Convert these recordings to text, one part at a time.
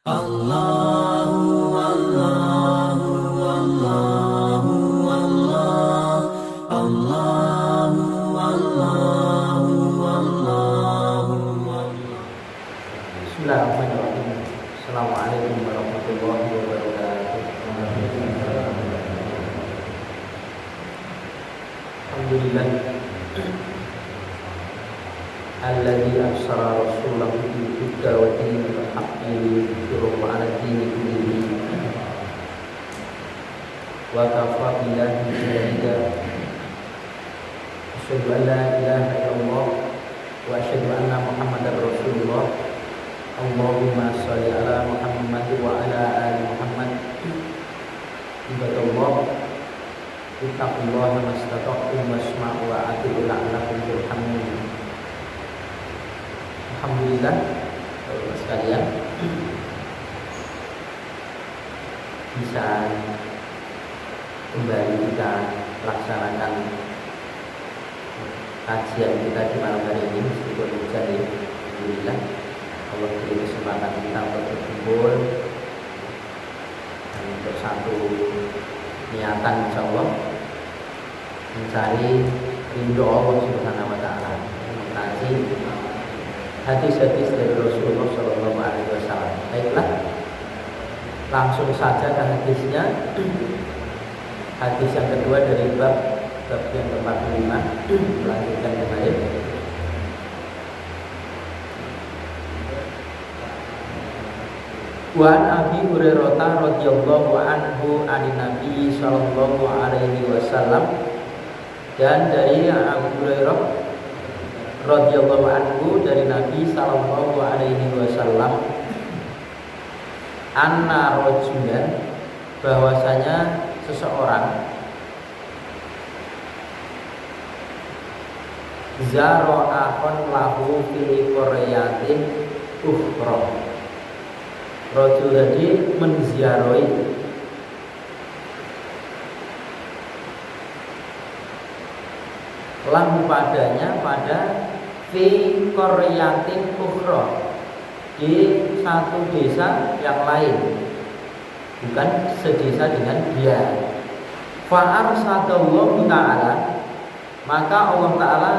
Allahu Allahu Allahu Allah Allahu Allahu Allahu. Bismillahirrahmanirrahim. Assalamualaikum warahmatullahi wabarakatuh. Alhamdulillah alladzi arsala rasulahu bil huda wa dinil haqqi liyudhhirahu 'ala dini kullihi wa kafa billahi shahida. Asyhadu an la ilaha illallah wa asyhadu anna Muhammadar Rasulullah. Allahumma sholli ala Muhammad wa ala ali Muhammad. Ibadallah, ittaqullaha mastata'tum wasma'u wa ati'u la'allakum turhamun. Alhamdulillah, Bapak sekalian, bisa kembali kita laksanakan kajian kita di malam hari ini meskipun hujan ya. Alhamdulillah, Allah beri kesempatan kita untuk berkumpul dan untuk satu niatan insyaallah mencari ridho Allah Subhanahu wa taala, mengkaji hadis-hadis dari Rasulullah Shallallahu Alaihi Wasallam. Baiklah, langsung saja ke hadisnya. Hadis yang kedua dari bab yang ke-45, melanjutkan kemarin. Wa an Abi Hurairah radhiyallahu anhu anin Nabi sallallahu alaihi wasallam, dan dari Abu Hurairah radhiyallahu anhu dari Nabi sallallahu alaihi wasallam, anna rajulan, bahwasanya seseorang, zara'ahon lahu fi qaryatin ukhra, rajul tadi menziarahi lahu padanya pada fi qaryatin ukhra, di satu desa yang lain, bukan sedesa dengan dia. Fa arsadallahu ta'ala, maka Allah Ta'ala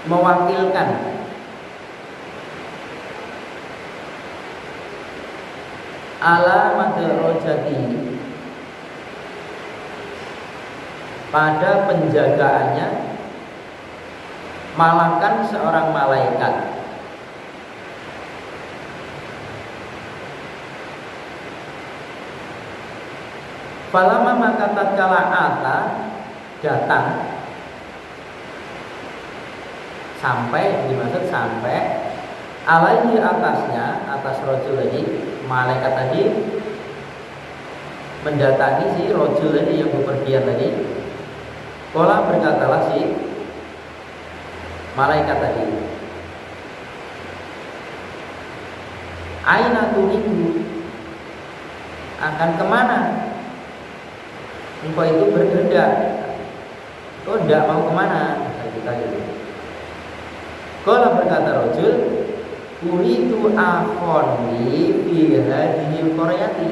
mewakilkan ala madarajati, pada penjagaannya, malakan seorang malaikat. Falama maka tatkala ata datang, sampai, dimaksud sampai, alaihi atasnya, atas rojul tadi, malaikat tadi mendatangi si rojul tadi yang bepergian tadi. Kala berkatalah si malaikat tadi, aina turidu, akan kemana engkau itu berkehendak, kau tidak mau kemana? Kita gitu. Kala berkata rojul, uridu akhoni fi hadhil qaryati,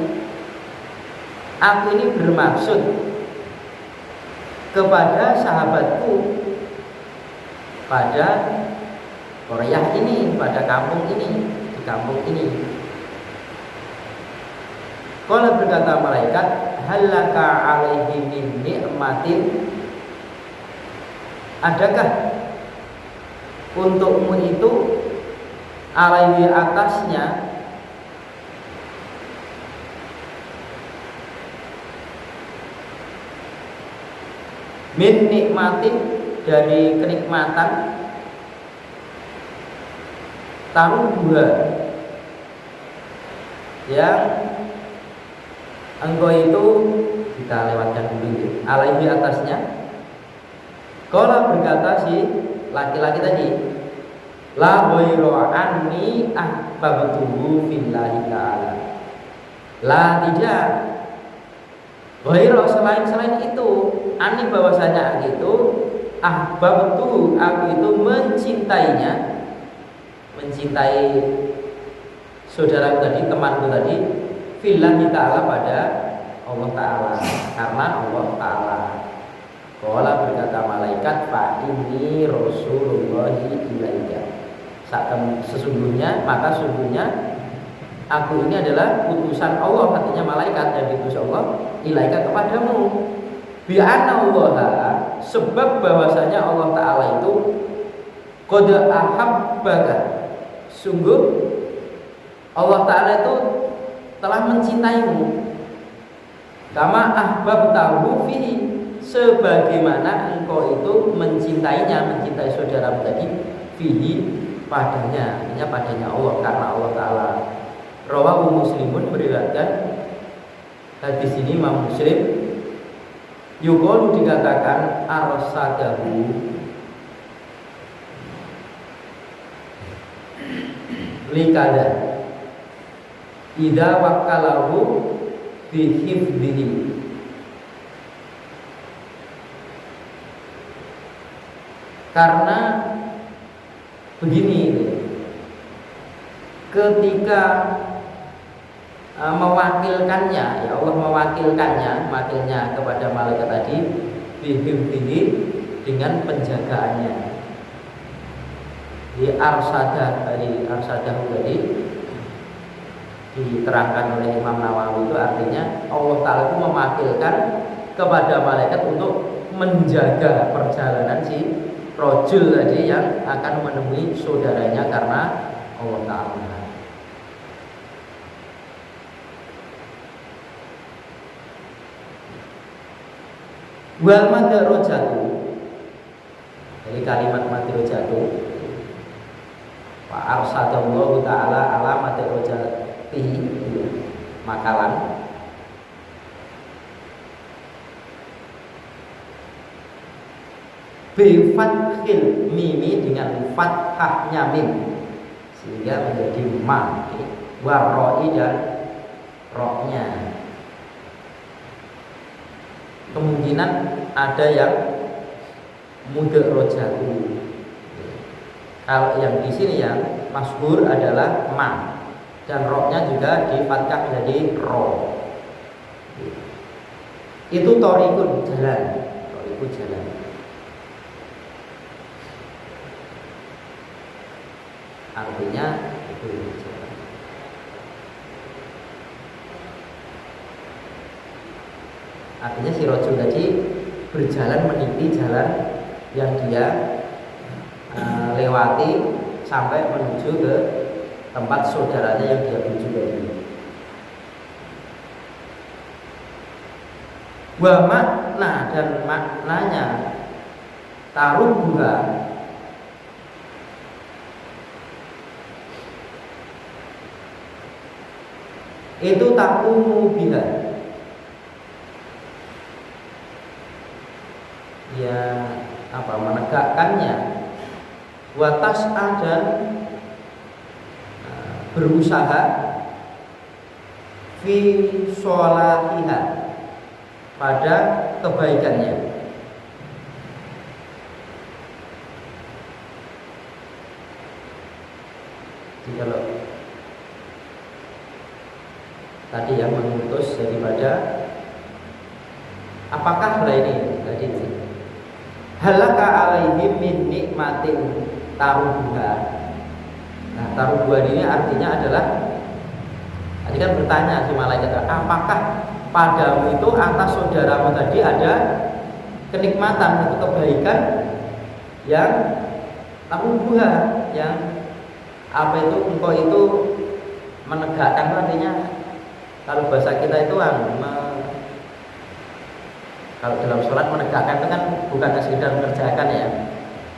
aku ini bermaksud kepada sahabatku pada Korea ini, pada kampung ini, di kampung ini. Qala berkata malaikat, halaka alaihi min ni'matin, adakah untukmu itu alaihi atasnya min nikmatin, dari kenikmatan, taruh dua, yang engkau itu, kita lewatkan dulu, alaihi atasnya. Qala berkata si laki-laki tadi, la ghairu anni ahbabtuhu fillahi ta'ala, la tidak ghairu selain itu, ani bahwasanya aku itu ahbabtu, aku itu mencintainya, mencintai saudara tadi, temanku tadi, fillahi ta'ala, pada Allah Ta'ala, karena Allah Ta'ala. Qala, berkata malaikat, fa inni rasulullahi ilaika, sesungguhnya, maka sesungguhnya aku ini adalah utusan Allah, artinya malaikat yang diutus Allah, ilaika, kepadamu. Bi anna Allah, sebab bahwasanya Allah Ta'ala itu qad ahabbaka, sungguh Allah Ta'ala itu telah mencintaimu, kama ahbabtahu fihi, sebagaimana engkau itu mencintainya, mencintai saudaramu tadi, fihi, padanya, artinya padanya Allah, karena Allah Ta'ala. Rawahu Muslimun, meriwayatkan hadis ini Imam Muslim. Yuqalu, dikatakan arsadahu, likada idza wakalahu bi hifdhihi, karena begini, ketika mewakilkannya, ya Allah mewakilnya kepada malaikat tadi, bihifdhihi, dengan penjagaannya. Di arsadahu tadi diterangkan oleh Imam Nawawi, itu artinya Allah Ta'ala itu mewakilkan kepada malaikat untuk menjaga perjalanan si rojul tadi yang akan menemui saudaranya karena Allah Ta'ala. Wal madarojatu, jadi kalimat madarojatu, wa arsadallahu ta'ala ala madarojatihi, makalan. Bi fathil mimi, dengan fathahnya mim, sehingga menjadi ma, wa roi, dan roknya. Kemungkinan ada yang mudarojatu. Kalau yang di sini yang masyhur adalah ma, dan roknya juga di fathah menjadi ro. Itu torikun, jalan, torikun, jalan. Artinya itu jalan. Artinya si rojul tadi berjalan meniti jalan yang dia lewati sampai menuju ke tempat saudaranya yang dia tuju tadi. Wa makna, dan maknanya taruhha, itu takumu biha, ya apa, menegakkannya. Watas dan berusaha fi sholahiha, pada kebaikannya. Jadi kalau tadi yang mengutus daripada apakah ini tadi halaka alaihim min nikmatin taruhha. Nah, taruhha ini artinya adalah, tadi kan bertanya si malaikat, apakah padamu itu atas saudaramu tadi ada kenikmatan atau kebaikan yang taruhha, yang apa itu, engkau itu menegakkan, artinya kalau bahasa kita itu kalau dalam sholat menegakkan itu kan bukan sekedar mengerjakan ya,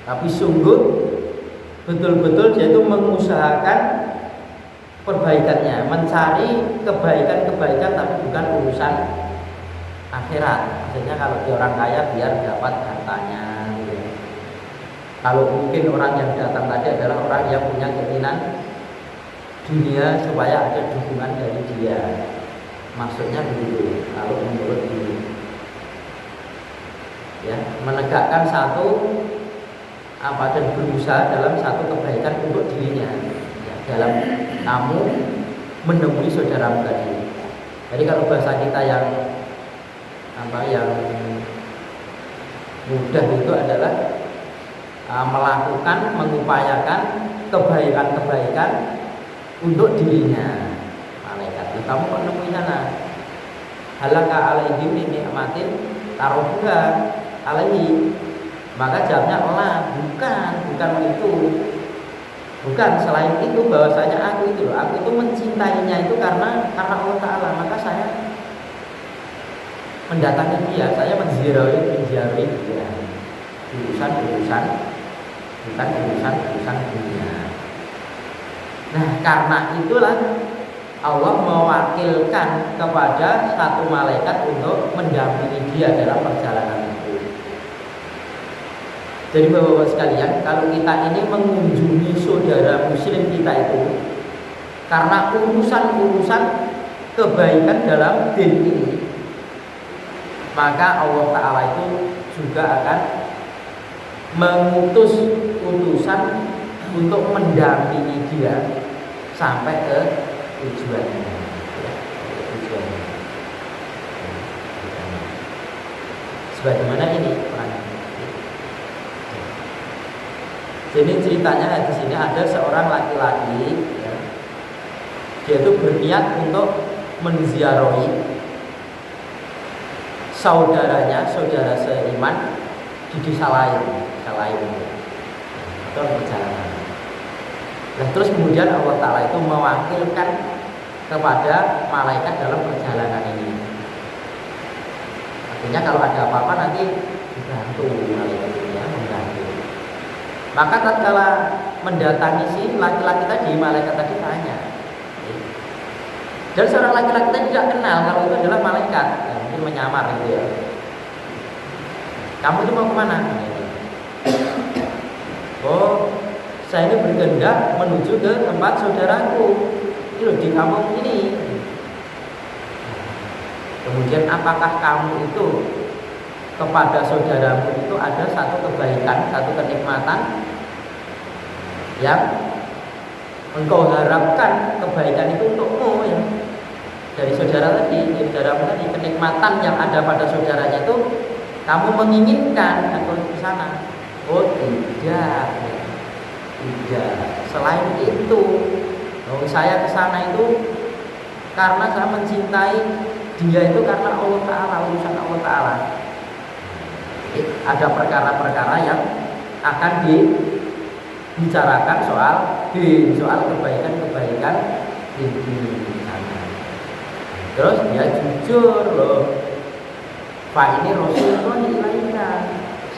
tapi sungguh betul-betul dia itu mengusahakan perbaikannya, mencari kebaikan-kebaikan, tapi bukan urusan akhirat. Maksudnya kalau dia orang kaya biar dapat hartanya gitu. Kalau mungkin orang yang datang tadi adalah orang yang punya keinginan dunia supaya ada dukungan dari dia, maksudnya begitu kalau menurut ini. Ya, menegakkan satu apa dan berusaha dalam satu kebaikan untuk dirinya. dalam kamu menemui saudaramu tadi. Jadi kalau bahasa kita yang yang mudah itu adalah melakukan, mengupayakan kebaikan-kebaikan untuk dirinya. Malaikat, kamu kok nemuin sana? Halaka alaihim min ni'matin taruhha alaihi. Maka jawabnya Allah, bukan itu. Bukan, selain itu bahwasanya aku itu mencintainya itu karena Allah Ta'ala. Maka saya mendatangi dia, saya menziarahi dia. Urusan bukan urusan dunia. Nah, karena itulah Allah mewakilkan kepada satu malaikat untuk mendampingi dia dalam perjalanan itu. Jadi bapak-bapak sekalian, kalau kita ini mengunjungi saudara muslim kita itu karena urusan-urusan kebaikan dalam din ini, maka Allah Ta'ala itu juga akan mengutus utusan untuk mendampingi dia sampai ke tujuannya. Sebagaimana ini perannya. Jadi ceritanya di sini ada seorang laki-laki, ya, dia itu berniat untuk menziarahi saudara seiman di desa lain atau perjalanan. Nah, terus kemudian Allah Ta'ala itu mewakilkan kepada malaikat dalam perjalanan ini. Artinya kalau ada apa-apa nanti dibantu malaikat ini, ya, membantu. Maka tatkala mendatangi si laki-laki tadi, malaikat tadi tanya. Dan seorang laki-laki tadi tidak kenal kalau itu adalah malaikat, ya, mungkin menyamar gitu ya. Kamu itu mau kemana? Oh, saya ini berkehendak menuju ke tempat saudaraku. Ini loh, di kampung ini. Kemudian apakah kamu itu kepada saudaramu itu ada satu kebaikan, satu kenikmatan yang engkau harapkan kebaikan itu untukmu, ya, dari saudara tadi, dari saudaramu tadi, kenikmatan yang ada pada saudaranya itu kamu menginginkan atau di sana? Oh tidak. Selain itu, saya ke sana itu karena saya mencintai dia itu karena Allah Ta'ala, urusan Allah Ta'ala. Ada perkara-perkara yang akan dibicarakan soal kebaikan-kebaikan di sana. Terus dia jujur loh, Pak, ini Rasulullah dilahirkan,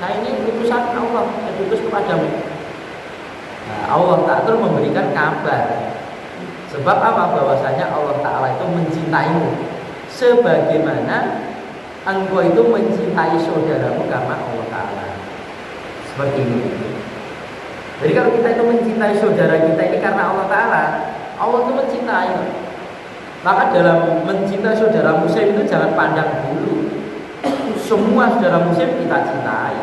saya ini utusan Allah, saya diutus kepadamu. Nah, Allah Ta'ala terus memberikan kabar. Sebab apa? Bahwasanya Allah Ta'ala itu mencintaimu sebagaimana engkau itu mencintai saudaramu karena Allah Ta'ala. Seperti ini. Jadi kalau kita itu mencintai saudara kita ini karena Allah Ta'ala, Allah itu mencintai. Maka dalam mencintai saudara muslim itu jangan pandang dulu. Semua saudara muslim kita cintai,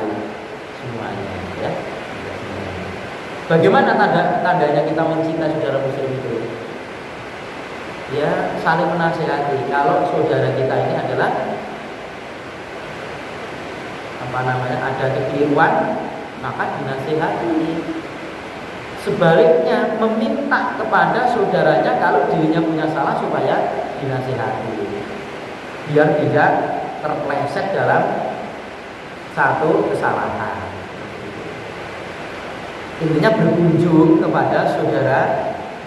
semuanya, ya. Bagaimana tandanya kita mencintai saudara muslim itu? Ya, saling menasihati. Kalau saudara kita ini adalah ada kekeliruan, maka dinasihati. Sebaliknya meminta kepada saudaranya kalau dirinya punya salah supaya dinasihati, biar tidak terpleset dalam satu kesalahan. Intinya berkunjung kepada saudara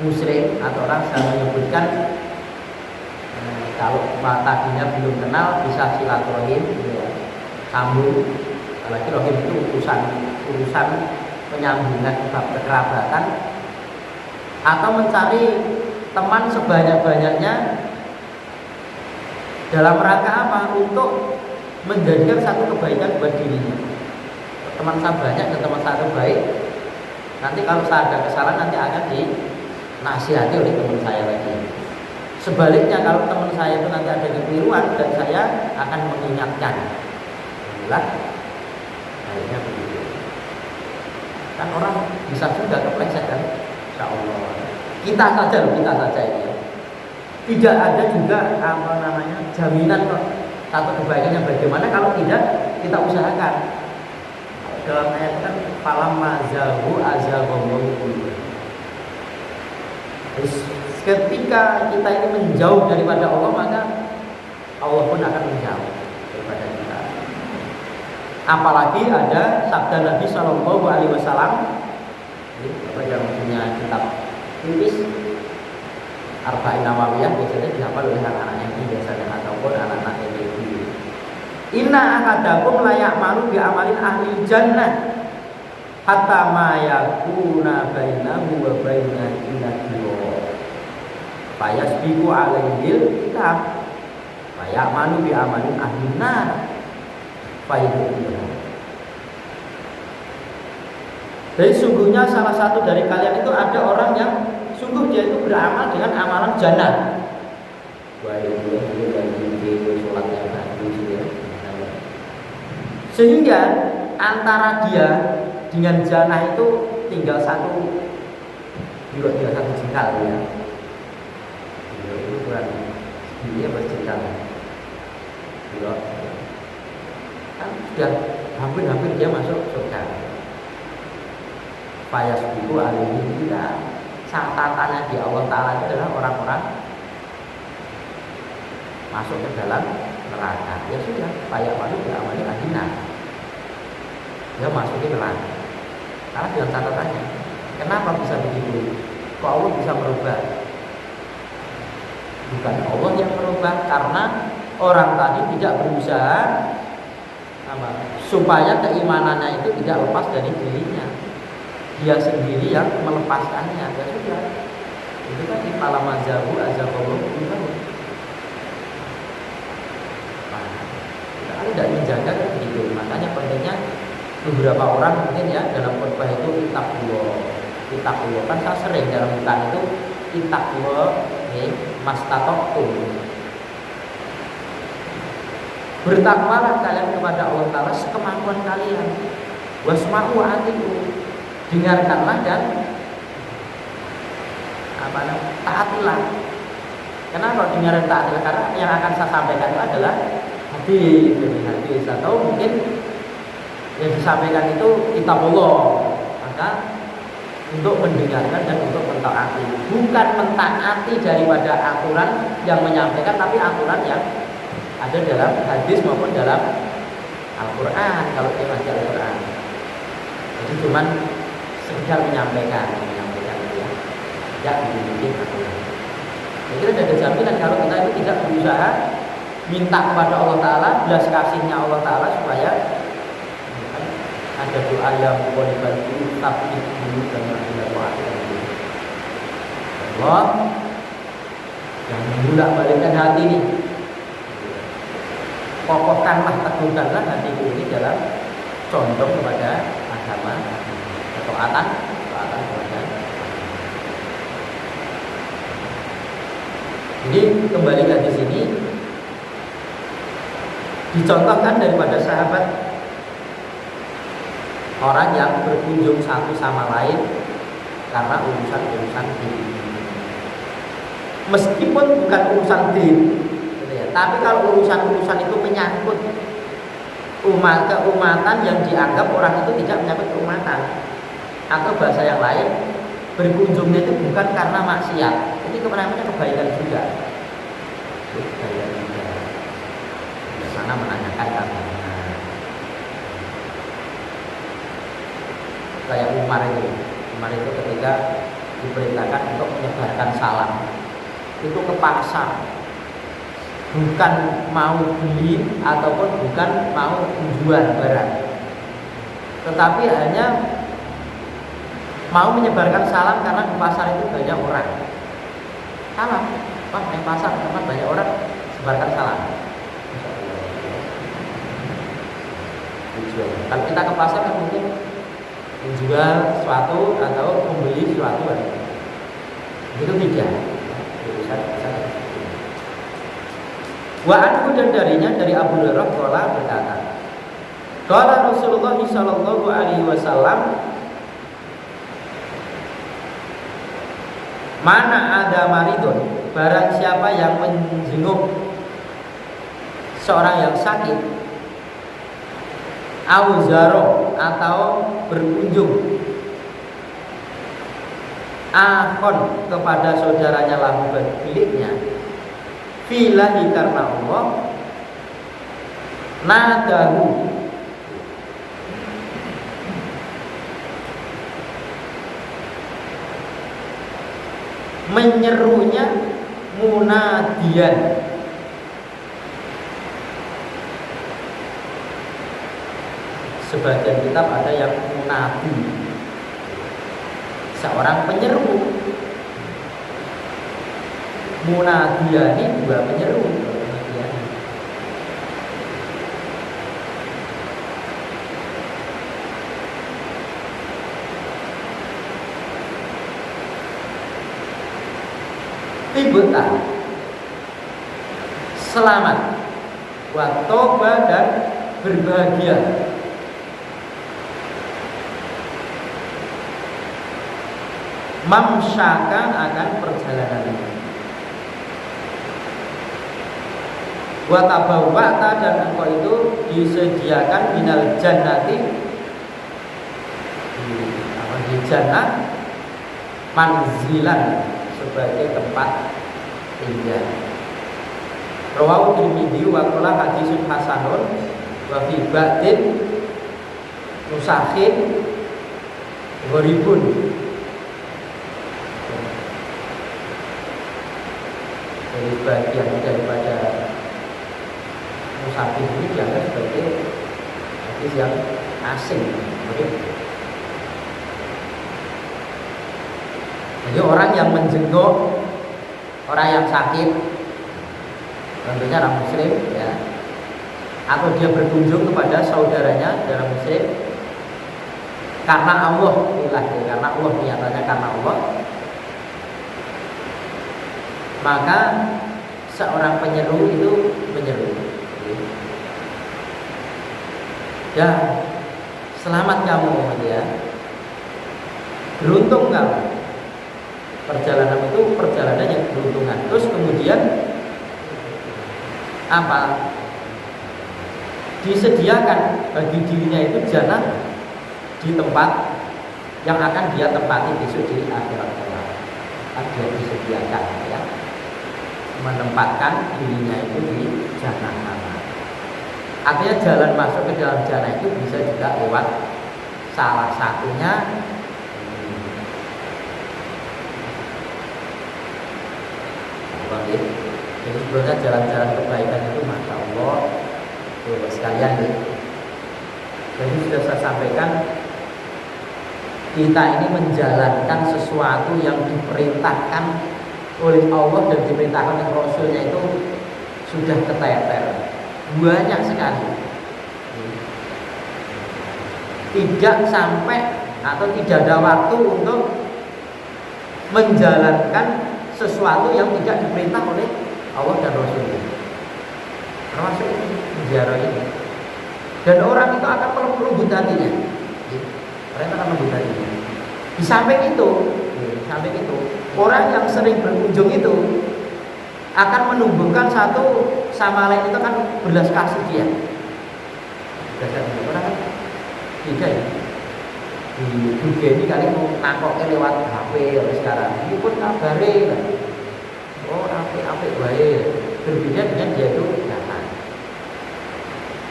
muslim, atau orang saya menyebutkan kalau tadinya belum kenal bisa silaturahim, ya, sambung. Apalagi rahim itu urusan penyambungan bab kekerabatan, atau mencari teman sebanyak-banyaknya dalam rangka apa? Untuk menjadikan satu kebaikan buat dirinya. Teman saya banyak dan teman saya baik, nanti kalau saya ada kesalahan nanti akan dinasihati oleh teman saya lagi. Sebaliknya kalau teman saya itu nanti ada kekeliruan dan saya akan mengingatkan, akhirnya begitu. Kan orang bisa juga kepleset kan, insya Allah. Kita saja loh, kita saja ini ya. Tidak ada juga jaminan kok satu kebaikannya bagaimana kalau tidak kita usahakan. Dalam ayat kan falamma zahu azaghallahu. Terus ketika kita ini menjauh daripada Allah, maka Allah pun akan menjauh daripada kita. Apalagi ada sabda Nabi Shallallahu Alaihi Wasallam. Apa yang punya kitab tipis Arba'in Nawawiyah biasanya dihafal oleh anak-anak yang biasanya ataupun anak-anak yang dulu. Inna ahadakum layak malu bi amalin ahli jannah hatta ma yakuna bainahu wa baina illallah fayasbiqu alaihil kitab layak malu bi amalin ahli nar fayadkhuluha. Jadi sungguhnya salah satu dari kalian itu ada orang yang sungguh dia itu beramal dengan amalan jannah. Sehingga antara dia dengan jannah itu tinggal satu jengkal ya. Itu kurang dia berjengkal. Kan sudah hampir dia masuk surga. Fayasbiqu alaihi kita catatannya di Allah Ta'ala itu adalah orang-orang masuk ke dalam neraka. Ya sudah, kayak malu dia amalin adina. Dia masukin neraka. Karena dengan catatannya. Kenapa bisa begitu? Kok Allah bisa merubah? Bukan Allah yang merubah, karena orang tadi tidak berusaha supaya keimanannya itu tidak lepas dari dirinya. Dia sendiri yang melepaskannya. Ya sudah. Itu kan di palamazahu azabullah. Kalau tidak menjaga kan begitu. Makanya pentingnya beberapa orang mungkin ya dalam khutbah itu kitabullah kan saya sering dalam hutan itu kitabullah mastatoktum. Bertakwalah kalian kepada Allah Ta'ala sekemampuan kalian. Wasma'u atiku, dengarkanlah dan taatilah. Kenapa dengar dan taatilah? Karena yang akan saya sampaikan itu adalah hadis atau mungkin yang disampaikan itu kitabullah. Maka untuk mendengarkan dan untuk mentaati, bukan mentaati daripada aturan yang menyampaikan, tapi aturan yang ada dalam hadis maupun dalam Al-Quran. Kalau kita baca Al-Quran, jadi cuman sekedar menyampaikan itu ya, tidak dibikin aturan. Jadi kita ada jaminan kalau kita itu tidak berusaha minta kepada Allah Ta'ala belas kasihnya Allah Ta'ala supaya ada doa yang boleh bantu tapi dulu dan Allah yang membolak-balikkan hati ini, kokohkanlah, teguhkanlah hati ini dalam condong kepada agama, ketaatan kepada. Jadi kembali ke di sini dicontohkan daripada sahabat orang yang berkunjung satu sama lain karena urusan din. Meskipun bukan urusan din, gitu ya, tapi kalau urusan itu menyangkut keumatan yang dianggap orang itu tidak menyangkut keumatan, atau bahasa yang lain berkunjungnya itu bukan karena maksiat, ini namanya kebaikan juga. Kebaikan juga. Sana menanyakan agama. Kayak Umar itu ketika diperintahkan untuk menyebarkan salam, itu ke pasar, bukan mau beli ataupun bukan mau menjual barang, tetapi hanya mau menyebarkan salam karena di pasar itu banyak orang. Salam, wah di pasar tempat banyak orang, sebarkan salam. Kalau kita ke pasar kan mungkin menjual sesuatu atau membeli sesuatu, itu tidak. Wa anhu, dan darinya dari Abu Hurairah qala berkata, qala Rasulullah sallallahu alaihi wasallam, Mana ada maridun, barang siapa yang menjenguk seorang yang sakit, auzaro atau berkunjung, akhon kepada saudaranya lahu miliknya, filahi karena Allah, nadahu menyerunya munadian. Sebagian kitab ada yang munadi, seorang penyeru. Munadian ini dua penyeru. Tibta, selamat, wa toba dan berbahagia. Mamsyaka akan perjalanan. Wa tabawwa'ta dan engkau itu disediakan minal jannati di jannah manzilan sebagai tempat tinggal. Rawahu Tirmidzi wa qala hadisun hasanun wa fi ba'din musakhin gharibun. Dari bagian daripada musakhin ini dianggap sebagai hadis yang asing. Jadi orang yang menjenguk orang yang sakit, tentunya orang muslim ya, atau dia berkunjung kepada saudaranya dalam muslim karena Allah, karena Allah, niatannya karena Allah, maka seorang penyeru itu menyeru, ya selamat kamu ya, beruntung kamu. Perjalanan itu perjalanan yang beruntungan. Terus kemudian apa? Disediakan bagi dirinya itu jannah di tempat yang akan dia tempati besok di akhirat kelak. Dia disediakan ya, menempatkan dirinya itu di jannah sana. Artinya jalan masuk ke dalam jannah itu bisa juga lewat salah satunya jadi sebenarnya jalan-jalan kebaikan itu masya Allah sekalian ya. Jadi sudah saya sampaikan, kita ini menjalankan sesuatu yang diperintahkan oleh Allah dan diperintahkan oleh Rasulnya itu sudah keteter banyak sekali. Tidak sampai atau tidak ada waktu untuk menjalankan sesuatu yang tidak diperintah oleh Allah dan Rasulnya, termasuk ziarah ini. Dan orang itu akan melembut hatinya, orang akan melembut hatinya. Di samping itu, orang yang sering berkunjung itu akan menumbuhkan satu sama lain itu kan belas kasih dia. Orang kan tidak ya. Di dunia ini kali mau nakoknya lewat HP sekarang. Ini pun kabare. Oh, apik baik. Berbeda dengan dia itu datang.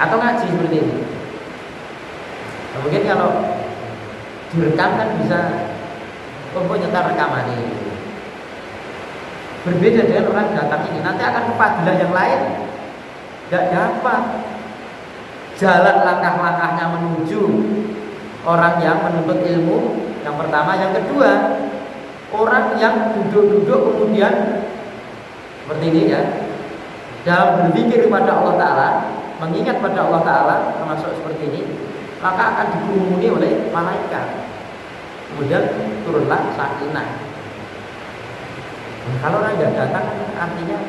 Atau ngaji seperti ini. Nah, mungkin kalau direkam kan bisa nyetar rekaman ini. Berbeda dengan orang datang ini. Nanti akan ke fadilah yang lain. Tidak dapat jalan langkah-langkahnya menuju orang yang menuntut ilmu yang pertama, yang kedua orang yang duduk-duduk kemudian seperti ini ya, dalam berpikir kepada Allah Ta'ala, mengingat pada Allah Ta'ala termasuk seperti ini, maka akan dikerumuni oleh malaikat, kemudian turunlah sakinah. Kalau orang tidak datang artinya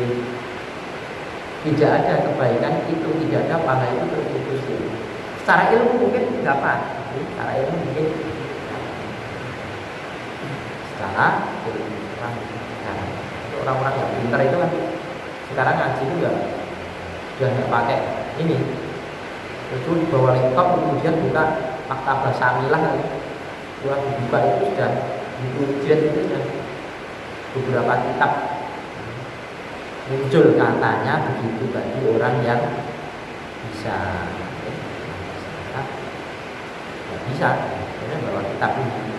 ya, tidak ada kebaikan itu, tidak ada pahala itu terputus. Secara ilmu mungkin dapat, secara ilmu mungkin secara orang-orang yang pintar itu kan sekarang ngaji itu sudah nggak pakai ini, itu di bawah laptop kemudian buka maktabah Samilah, setelah dibuka itu sudah diujian itu sudah beberapa kitab muncul katanya begitu bagi orang yang bisa nggak bisa karena bawa kitab ini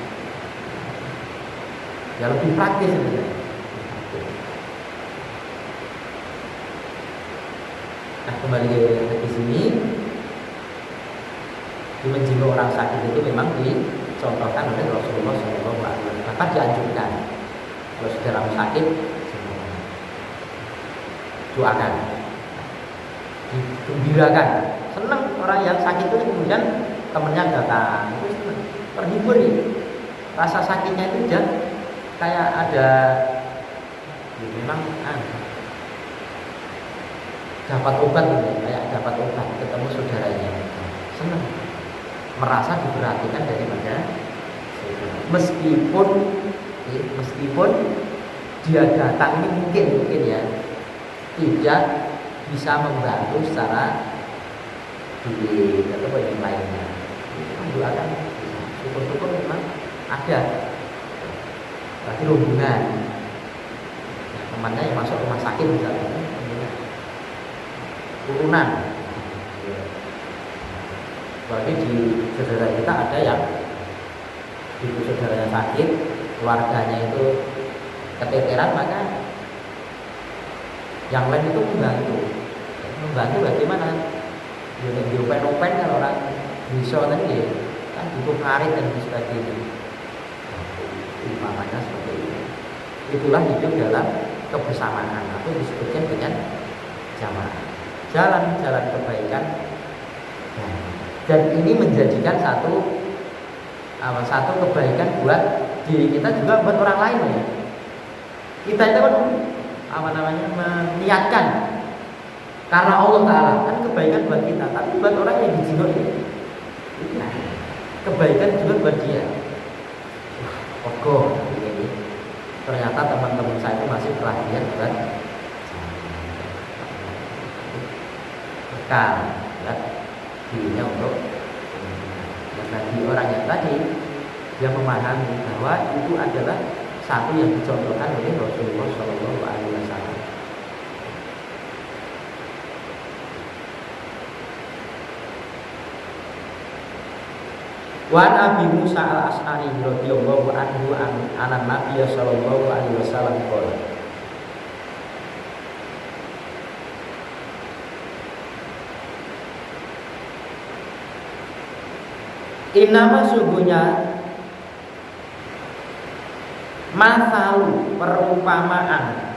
ya lebih praktis sebenarnya. Nah kembali ke sini, di menjenguk orang sakit itu memang dicontohkan oleh Rasulullah SAW. Bahkan dianjurkan kalau saudara sakit doakan, digembirakan, senang orang yang sakit itu kemudian temennya datang, itu senang, terhibur nih. Rasa sakitnya itu sudah kayak ada, ya memang dapat obat gitu, kayak dapat obat ketemu saudaranya, senang, merasa diperhatikan daripada meskipun dia datang ini mungkin ya tidak bisa membantu secara duit atau yang lainnya. Itu kan doakan, syukur-syukur memang ada berarti rombongan temannya yang masuk rumah sakit misalnya turunan, berarti di saudara kita ada yang ibu saudaranya sakit, keluarganya itu keteteran, maka yang lain itu membantu bagaimana? Diopen-open kalau orang bisa tadi ya, kan butuh ngarit dan sebagainya. Makanya seperti itu. Itulah hidup dalam kebersamaan atau disebutkan dengan jamaah. Jalan-jalan kebaikan. Dan ini menjadikan satu kebaikan buat diri kita juga buat orang lain ya. Kita itu kan meniatkan karena Allah Ta'ala kan kebaikan buat kita, tapi buat orang yang dijenguk ini kebaikan juga buat dia. Ogo ini ternyata teman-teman saya itu masih perhatian buat bekal buat dirinya untuk bagi orang yang tadi dia memahami bahwa itu adalah satu yang dicontohkan oleh Rasulullah SAW. Wa Abi Musa al-Asy'ari radhiyallahu anhu anan Nabi sallallahu alaihi wasallam qala Inama sungguhnya masalu perumpamaan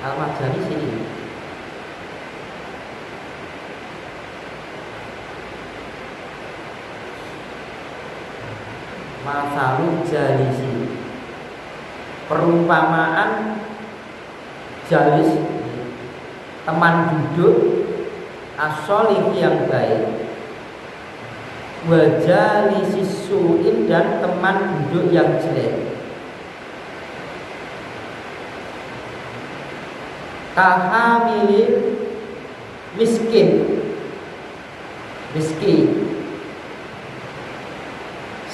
Al-Majani sini masalu jalisi perumpamaan jalis teman duduk as-sholih yang baik wa jalisi su'in dan teman duduk yang jelek kahamilin miskin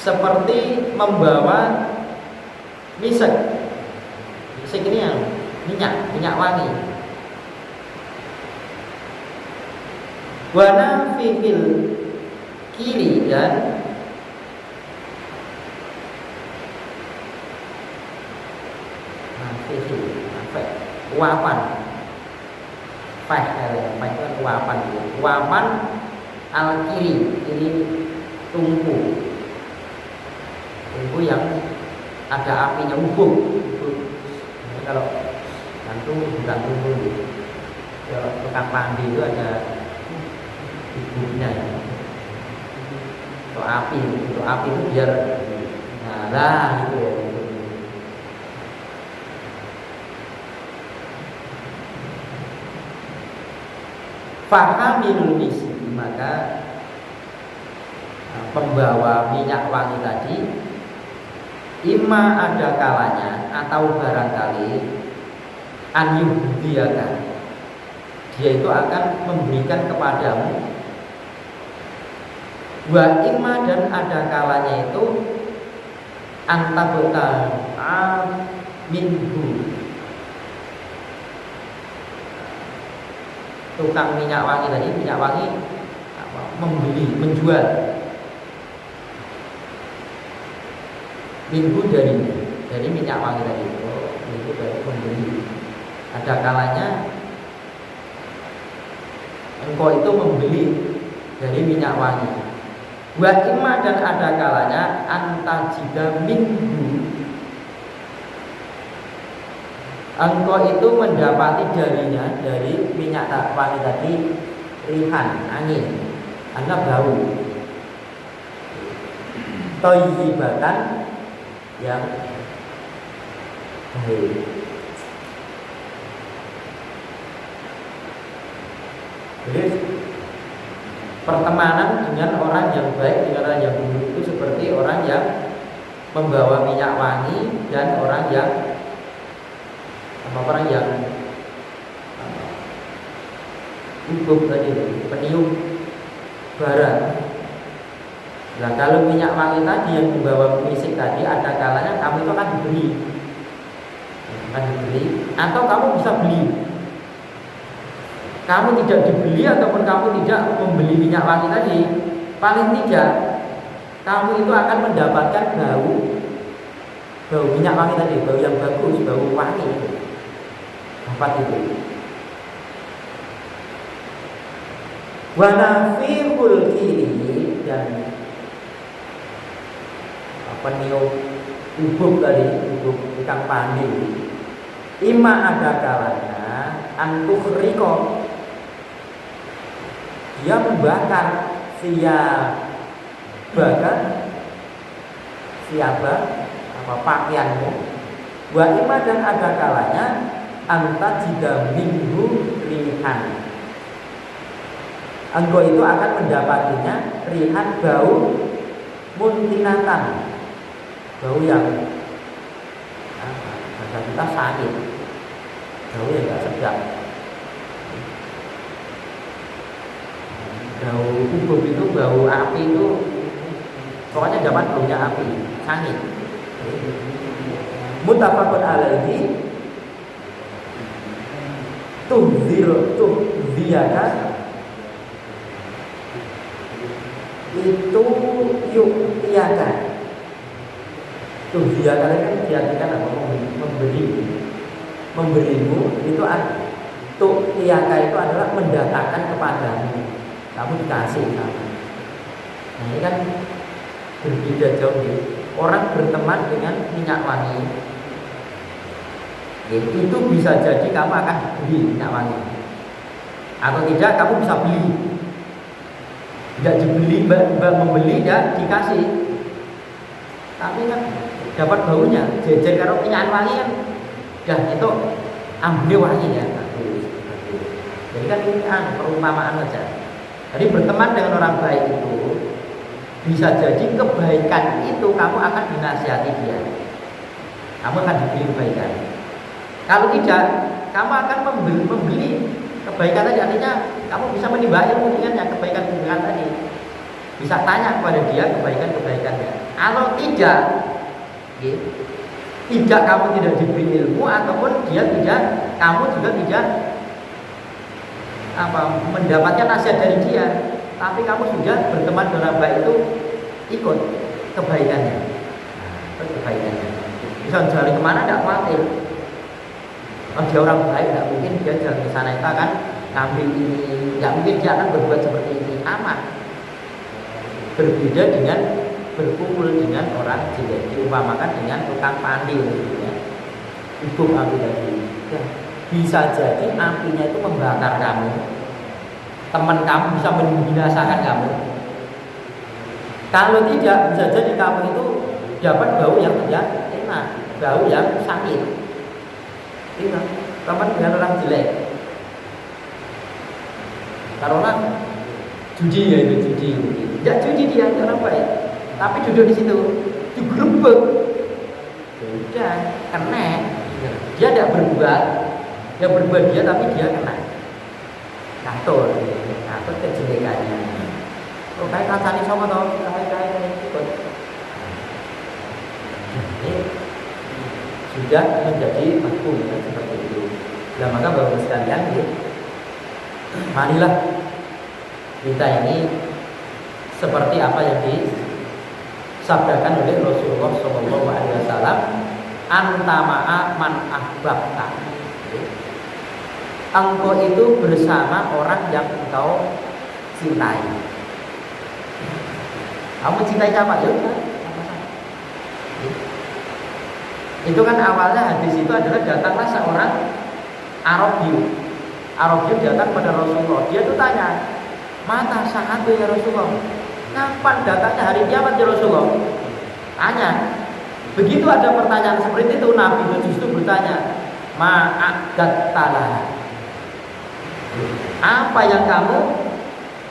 seperti membawa misek ini yang minyak wangi wana fihil kiri dan uapan uapan al kiri tungku yang ada apinya ubung. Kalau gantung bukan tungku gitu. Kalau tukang mandi itu ada ibunya ya. Untuk api itu biar Lah itu ya. Fahamilul misi, maka pembawa minyak wangi tadi imma ada kalanya atau barangkali anyuhdiakan, dia itu akan memberikan kepadamu, wa imma dan ada kalanya itu antabta minhu, tukang minyak wangi tadi, minyak wangi membeli, menjual minggu dari minyak wangi tadi itu, minggu dari pembeli. Ada kalanya engkau itu membeli dari minyak wangi. Wa imma dan ada kalanya antajida minggu, engkau itu mendapati darinya, dari minyak wangi tadi, rihan, angin, anda bau thayyibatan yang baik. Jadi pertemanan dengan orang yang baik, dengan orang yang buruk itu seperti orang yang membawa minyak wangi dan orang yang tadi, peniup bara. Nah kalau minyak wangi tadi yang membawa misik tadi, ada kalanya kamu itu akan dibeli, atau kamu bisa beli. Kamu tidak dibeli ataupun kamu tidak membeli minyak wangi tadi, paling tidak kamu itu akan mendapatkan bau minyak wangi tadi, bau yang bagus, bau wangi itu. Empat itu. Wanafihul kiri, dan peniup bubuk tadi, bubuk ikan pandi, ima ada kalanya antuhriko, dia membakar siapa pakaianmu. Wa ima dan ada kalanya anta jida minggu rihan, engkau itu akan mendapatinya rihan bau muntinatan, bau yang bahasa kita sakit, bau yang tidak sedap. Bau kubur itu, bau api itu, pokoknya dapat baunya api, sangit. Muttafaqun alaihi, tuhziyaka itu yu'tiyaka. Tuhziyaka kan diartikan apa? Memberimu itu, tu'tiyaka itu adalah mendatangkan kepadamu, kamu dikasih sama. Nah ini kan berbeda jauh nih. Orang berteman dengan minyak wangi, itu bisa jadi kamu akan beli minyak wangi, atau tidak kamu bisa beli. Tidak dibeli, membeli dan dikasih, tapi kan dapat baunya. Jajan karo minyak wangi kan, itu ambil wangi ya. Jadi kan ini perumpamaan saja. Jadi berteman dengan orang baik itu bisa jadi kebaikan itu kamu akan dinasihati dia, kamu akan diberi kebaikan. Kalau tidak, kamu akan membeli kebaikan tadi, artinya kamu bisa menimba ilmu dengannya, kebaikan tadi. Bisa tanya kepada dia kebaikannya. Kalau tidak, kamu tidak diberi ilmu, ataupun kamu juga tidak mendapatkan nasihat dari dia, tapi kamu sudah berteman dengan baik itu, ikut kebaikannya. Bisa jalan kemana tidak khawatir. Oh dia orang baik, tidak mungkin dia jalan ke sana itu akan ngambil ini, tidak mungkin dia akan berbuat seperti ini, aman. Berbeda dengan berkumpul dengan orang jelek, diumpamakan dengan tukang pandi, ya. Ibu api tadi, ya. Bisa jadi apinya itu membakar kamu, teman kamu bisa membinasakan kamu. Kalau tidak, bisa jadi kamu itu dapat bau yang tidak enak, bau yang sakit. Iya, teman dengan orang jelek. Taruhlah judi ya itu judi. Tidak judi dia orang baik, tapi duduk di situ digerebek. Sudah kena. Dia tidak berbuat, dia berbuat dia tapi dia kena. Ngatur kejelekannya. Oh kayak kacani sama tau, kayak ikut. Ini sudah menjadi hukum seperti itu. Nah maka bapak sekalian, marilah kita ini seperti apa yang disabdakan oleh Rasulullah SAW, antama'a man ahbabta. Engkau itu bersama orang yang engkau cintai. Kamu cintai siapa? Ya udah. Itu kan awalnya hadis itu adalah datanglah seorang Arabi datang pada Rasulullah. Dia tuh tanya, mata saat ya Rasulullah, kapan datangnya hari kiamat ya Rasulullah? Tanya. Begitu ada pertanyaan seperti itu, Nabi itu justru bertanya, ma'adat talah. Apa yang kamu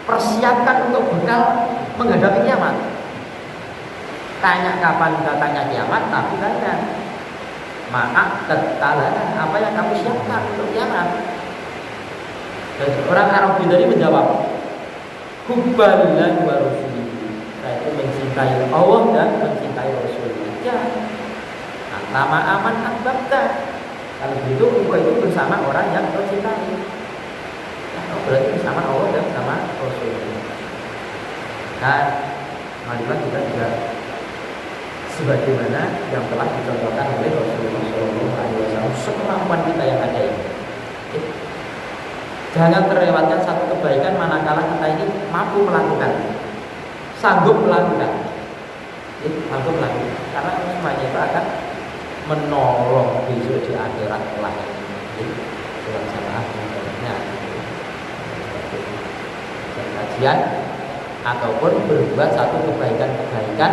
persiapkan untuk bekal menghadapi kiamat? Tanya kapan datangnya kiamat, tapi tanya ma'adat talah, apa yang kamu siapkan untuk kiamat? Dan orang Arab tadi menjawab, hubbalan wa rasuli, yaitu mencintai Allah dan mencintai Rasulnya. Ya, nama aman ahbabta. Kalau begitu engkau itu bersama orang yang kau cintai. Berarti bersama Allah dan bersama Rasulnya. Dan marilah kita juga sebagaimana yang telah dicontohkan oleh Rasulullah SAW sekemampuan kita yang ada ini. Jangan terlewatkan satu kebaikan manakala kita ini mampu melakukan, sanggup melakukan. Sanggup melakukan. Karena semuanya itu akan menolong besok di akhirat kelak. Dalam salah mengenai kajian ataupun berbuat satu kebaikan-kebaikan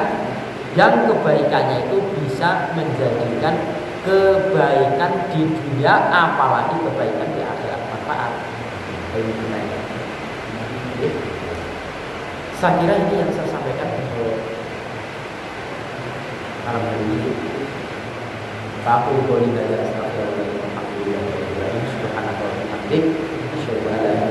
yang kebaikannya itu bisa menjadikan kebaikan di dunia, apalagi kebaikan di akhirat manfaat. Saya kira ini yang saya sampaikan untuk malam hari ini. Aku boleh belajar setelah subhanallah wa bihamdihi, asyhadu an la